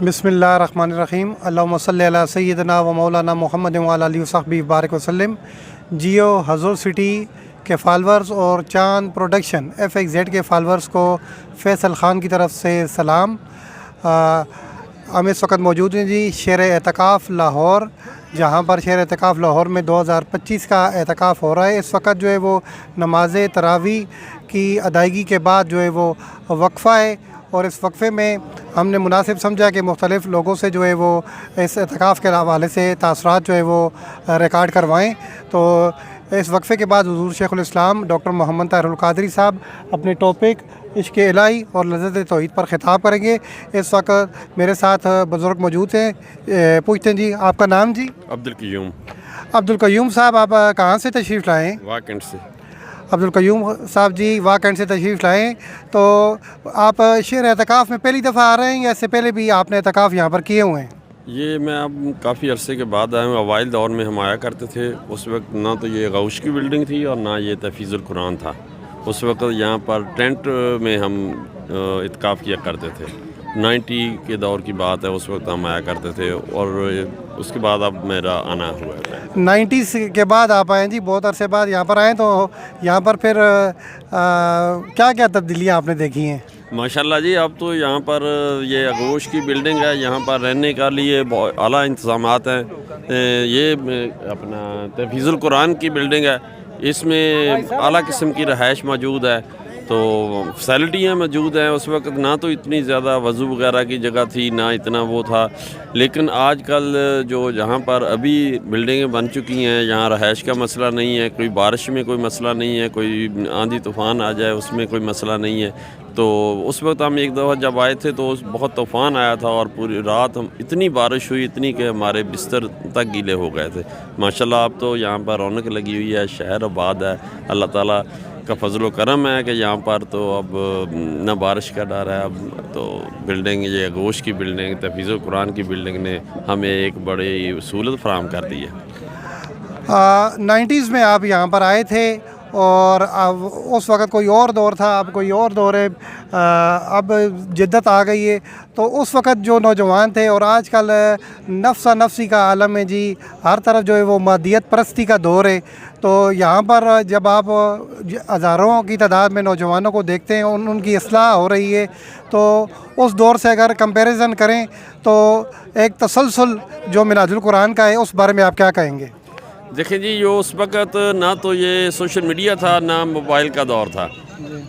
بسم اللہ الرحمن الرحیم اللہم صلی علی سیدنا و مولانا محمد وعلی آلہ وصحبہ بارک وسلم۔ جیو حضور سٹی کے فالورز اور چاند پروڈکشن FXZ کے فالورز کو فیصل خان کی طرف سے سلام۔ ہم اس وقت موجود ہیں جی شہر اعتکاف لاہور، جہاں پر شہر اعتکاف لاہور میں 2025 کا اعتکاف ہو رہا ہے۔ اس وقت جو ہے وہ نماز تراویح کی ادائیگی کے بعد جو ہے وہ وقفہ ہے، اور اس وقفے میں ہم نے مناسب سمجھا کہ مختلف لوگوں سے جو ہے وہ اس اعتکاف کے حوالے سے تاثرات جو ہے وہ ریکارڈ کروائیں۔ تو اس وقفے کے بعد حضور شیخ الاسلام ڈاکٹر محمد طاہر القادری صاحب اپنے ٹاپک عشق الہی اور لذت توحید پر خطاب کریں گے۔ اس وقت میرے ساتھ بزرگ موجود ہیں، پوچھتے ہیں جی آپ کا نام؟ جی عبدالقیوم۔ عبدالقیوم صاحب، آپ کہاں سے تشریف لائیں؟ واکنڈ سے۔ عبدالقیوم صاحب جی واکنڈ سے تشریف لائیں، تو آپ شہر اعتکاف میں پہلی دفعہ آ رہے ہیں یا اس سے پہلے بھی آپ نے اعتکاف یہاں پر کیے ہوئے ہیں؟ یہ میں اب کافی عرصے کے بعد آیا ہوں۔ اوائل دور میں ہم آیا کرتے تھے، اس وقت نہ تو یہ غوث کی بلڈنگ تھی اور نہ یہ تحفیظ القرآن تھا۔ اس وقت یہاں پر ٹینٹ میں ہم اعتکاف کیا کرتے تھے۔ 90 کے دور کی بات ہے، اس وقت ہم آیا کرتے تھے، اور اس کے بعد اب میرا آنا ہوا ہے۔ 90s کے بعد آپ آئے جی، بہت عرصے بعد یہاں پر آئیں، تو یہاں پر پھر کیا کیا تبدیلیاں آپ نے دیکھی ہیں؟ ماشاءاللہ جی، اب تو یہاں پر یہ آغوش کی بلڈنگ ہے، یہاں پر رہنے کا لیے بہت اعلیٰ انتظامات ہیں۔ یہ اپنا تحفیظ القرآن کی بلڈنگ ہے، اس میں اعلیٰ قسم کی رہائش موجود ہے، تو فیسلٹیاں موجود ہیں۔ اس وقت نہ تو اتنی زیادہ وضو وغیرہ کی جگہ تھی، نہ اتنا وہ تھا، لیکن آج کل جو جہاں پر ابھی بلڈنگیں بن چکی ہیں، یہاں رہائش کا مسئلہ نہیں ہے، کوئی بارش میں کوئی مسئلہ نہیں ہے، کوئی آندھی طوفان آ جائے اس میں کوئی مسئلہ نہیں ہے۔ تو اس وقت ہم ایک دفعہ جب آئے تھے تو بہت طوفان آیا تھا، اور پوری رات اتنی بارش ہوئی، اتنی کہ ہمارے بستر تک گیلے ہو گئے تھے۔ ماشاءاللہ اب تو یہاں پر رونق لگی ہوئی ہے، شہر آباد ہے، اللہ تعالیٰ کا فضل و کرم ہے کہ یہاں پر تو اب نہ بارش کا ڈر ہے۔ اب تو بلڈنگ، یہ گوشت کی بلڈنگ، تحفیظ القرآن کی بلڈنگ نے ہمیں ایک بڑی سہولت فراہم کر دی ہے۔ 90s میں آپ یہاں پر آئے تھے، اور اس وقت کوئی اور دور تھا، اب کوئی اور دور ہے، اب جدت آ گئی ہے۔ تو اس وقت جو نوجوان تھے اور آج کل نفسا نفسی کا عالم ہے جی، ہر طرف جو ہے وہ مادیت پرستی کا دور ہے، تو یہاں پر جب آپ ہزاروں کی تعداد میں نوجوانوں کو دیکھتے ہیں، ان کی اصلاح ہو رہی ہے، تو اس دور سے اگر کمپیریزن کریں تو ایک تسلسل جو منہاج القرآن کا ہے، اس بارے میں آپ کیا کہیں گے؟ دیکھیں جی، جو اس وقت نہ تو یہ سوشل میڈیا تھا، نہ موبائل کا دور تھا،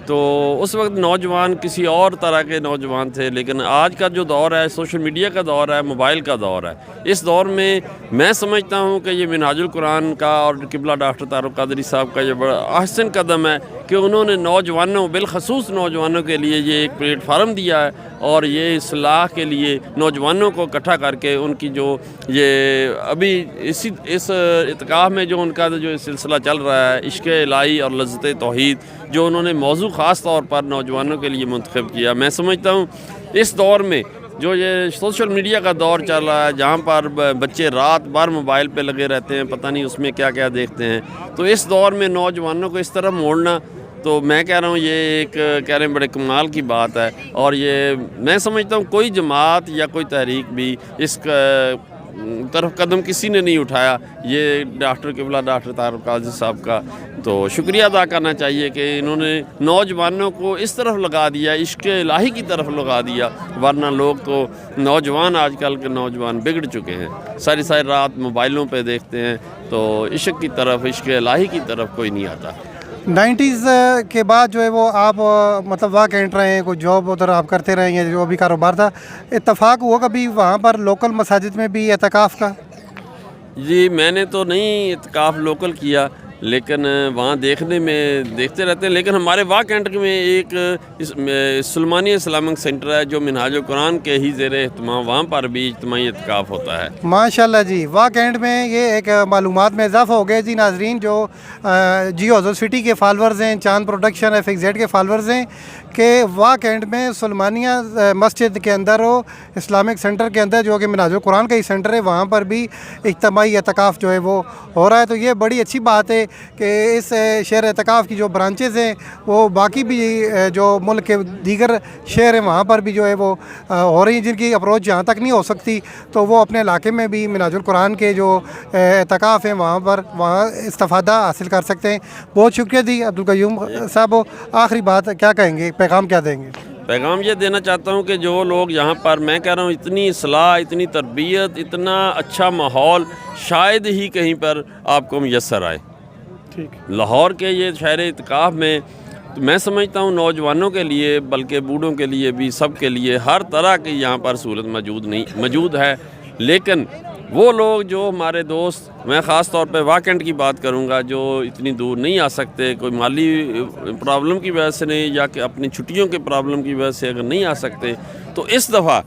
تو اس وقت نوجوان کسی اور طرح کے نوجوان تھے، لیکن آج کا جو دور ہے سوشل میڈیا کا دور ہے، موبائل کا دور ہے۔ اس دور میں میں سمجھتا ہوں کہ یہ منہاج القرآن کا اور قبلہ ڈاکٹر طاہر القادری صاحب کا یہ بڑا احسن قدم ہے کہ انہوں نے نوجوانوں، بالخصوص نوجوانوں کے لیے یہ ایک پلیٹ فارم دیا ہے، اور یہ اصلاح کے لیے نوجوانوں کو اکٹھا کر کے ان کی جو یہ ابھی اس اعتکاف میں جو ان کا جو سلسلہ چل رہا ہے، عشق الہی اور لذت توحید، جو انہوں نے موضوع خاص طور پر نوجوانوں کے لیے منتخب کیا، میں سمجھتا ہوں اس دور میں جو یہ سوشل میڈیا کا دور چل رہا ہے، جہاں پر بچے رات بھر موبائل پہ لگے رہتے ہیں، پتہ نہیں اس میں کیا کیا دیکھتے ہیں، تو اس دور میں نوجوانوں کو اس طرح موڑنا، تو میں کہہ رہا ہوں یہ ایک کہہ رہے ہیں بڑے کمال کی بات ہے۔ اور یہ میں سمجھتا ہوں کوئی جماعت یا کوئی تحریک بھی اس طرف قدم کسی نے نہیں اٹھایا، یہ ڈاکٹر قبلہ ڈاکٹر طاہر القادری صاحب کا تو شکریہ ادا کرنا چاہیے کہ انہوں نے نوجوانوں کو اس طرف لگا دیا، عشق الہی کی طرف لگا دیا، ورنہ لوگ تو نوجوان، آج کل کے نوجوان بگڑ چکے ہیں، ساری رات موبائلوں پہ دیکھتے ہیں، تو عشق کی طرف، عشق الہی کی طرف کوئی نہیں آتا۔ 90s کے بعد جو ہے وہ آپ مطلب وہاں کینٹ رہے ہیں، کوئی جاب ادھر آپ کرتے رہے ہیں، جو بھی کاروبار تھا، اتفاق ہوا کبھی وہاں پر لوکل مساجد میں بھی اعتکاف کا؟ جی میں نے تو نہیں اعتکاف لوکل کیا، لیکن وہاں دیکھتے رہتے ہیں، لیکن ہمارے واہ کینٹ میں ایک سلمانی اسلامک سینٹر ہے جو منہاج القرآن کے ہی زیر اہتمام، وہاں پر بھی اجتماعی اعتکاف ہوتا ہے۔ ماشاءاللہ جی، واہ کینٹ میں یہ ایک معلومات میں اضافہ ہو گیا جی ناظرین، جو جیو حضور سٹی کے فالورز ہیں، چاند پروڈکشن FXZ کے فالورز ہیں، کہ واہ کینٹ میں سلمانیہ مسجد کے اندر ہو، اسلامک سینٹر کے اندر جو کہ منہاج القرآن کا ہی سینٹر ہے، وہاں پر بھی اجتماعی اعتکاف جو ہے وہ ہو رہا ہے، تو یہ بڑی اچھی بات ہے کہ اس شہر اعتکاف کی جو برانچز ہیں وہ باقی بھی جو ملک کے دیگر شہر ہیں وہاں پر بھی جو ہے وہ ہو رہی ہیں، جن کی اپروچ یہاں تک نہیں ہو سکتی، تو وہ اپنے علاقے میں بھی منہاج القرآن کے جو اعتکاف ہیں وہاں استفادہ حاصل کر سکتے ہیں۔ بہت شکریہ جی عبدالقیوم صاحب، آخری بات کیا کہیں گے، پیغام کیا دیں گے؟ پیغام یہ دینا چاہتا ہوں کہ جو لوگ یہاں پر، میں کہہ رہا ہوں اتنی اصلاح، اتنی تربیت، اتنا اچھا ماحول شاید ہی کہیں پر آپ کو میسر آئے۔ ٹھیک، لاہور کے یہ شہر اعتکاف میں میں سمجھتا ہوں نوجوانوں کے لیے بلکہ بوڑھوں کے لیے بھی، سب کے لیے ہر طرح کی یہاں پر سہولت موجود ہے، لیکن وہ لوگ جو ہمارے دوست، میں خاص طور پہ واکنڈ کی بات کروں گا، جو اتنی دور نہیں آ سکتے، کوئی مالی پرابلم کی وجہ سے نہیں، یا کہ اپنی چھٹیوں کے پرابلم کی وجہ سے اگر نہیں آ سکتے، تو اس دفعہ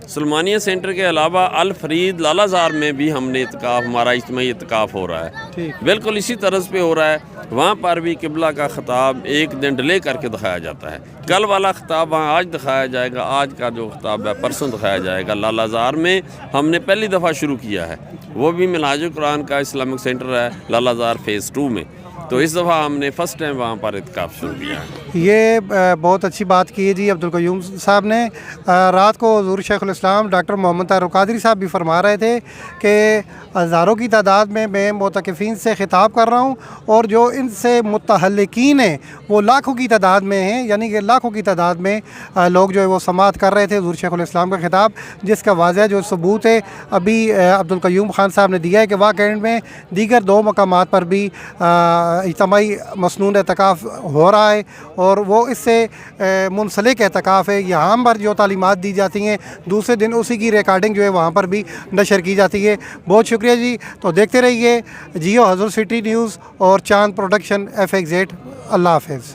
سلمانیہ سینٹر کے علاوہ الفرید لالہ زار میں بھی ہم نے اعتکاف، ہمارا اجتماعی اعتکاف ہو رہا ہے، ٹھیک، بالکل اسی طرز پہ ہو رہا ہے۔ وہاں پر بھی قبلہ کا خطاب ایک دن ڈیلے کر کے دکھایا جاتا ہے، کل والا خطاب وہاں آج دکھایا جائے گا، آج کا جو خطاب ہے پرسوں دکھایا جائے گا۔ لالہ زار میں ہم نے پہلی دفعہ شروع کیا ہے، وہ بھی منہاج القرآن کا اسلامک سینٹر ہے لالہ زار فیز 2 میں، تو اس دفعہ ہم نے فرسٹ ٹائم وہاں پر اعتکاف شروع کیا ہے۔ یہ بہت اچھی بات کی ہے جی عبدالقیوم صاحب نے۔ رات کو حضور شیخ الاسلام ڈاکٹر محمد طاہر القادری صاحب بھی فرما رہے تھے کہ ہزاروں کی تعداد میں معتکفین سے خطاب کر رہا ہوں، اور جو ان سے متحلقین ہیں وہ لاکھوں کی تعداد میں ہیں، یعنی کہ لاکھوں کی تعداد میں لوگ جو ہے وہ سماعت کر رہے تھے حضور شیخ الاسلام کا خطاب، جس کا واضح جو ثبوت ہے ابھی عبدالقیوم خان صاحب نے دیا ہے کہ واقعی میں دیگر 2 مقامات پر بھی اجتماعی مسنون اعتکاف ہو رہا ہے، اور وہ اس سے منسلک اعتکاف ہے۔ یہاں پر جو تعلیمات دی جاتی ہیں دوسرے دن اسی کی ریکارڈنگ جو ہے وہاں پر بھی نشر کی جاتی ہے۔ بہت شکریہ جی، تو دیکھتے رہیے جیو حضور سٹی نیوز اور چاند پروڈکشن FXZ۔ اللہ حافظ۔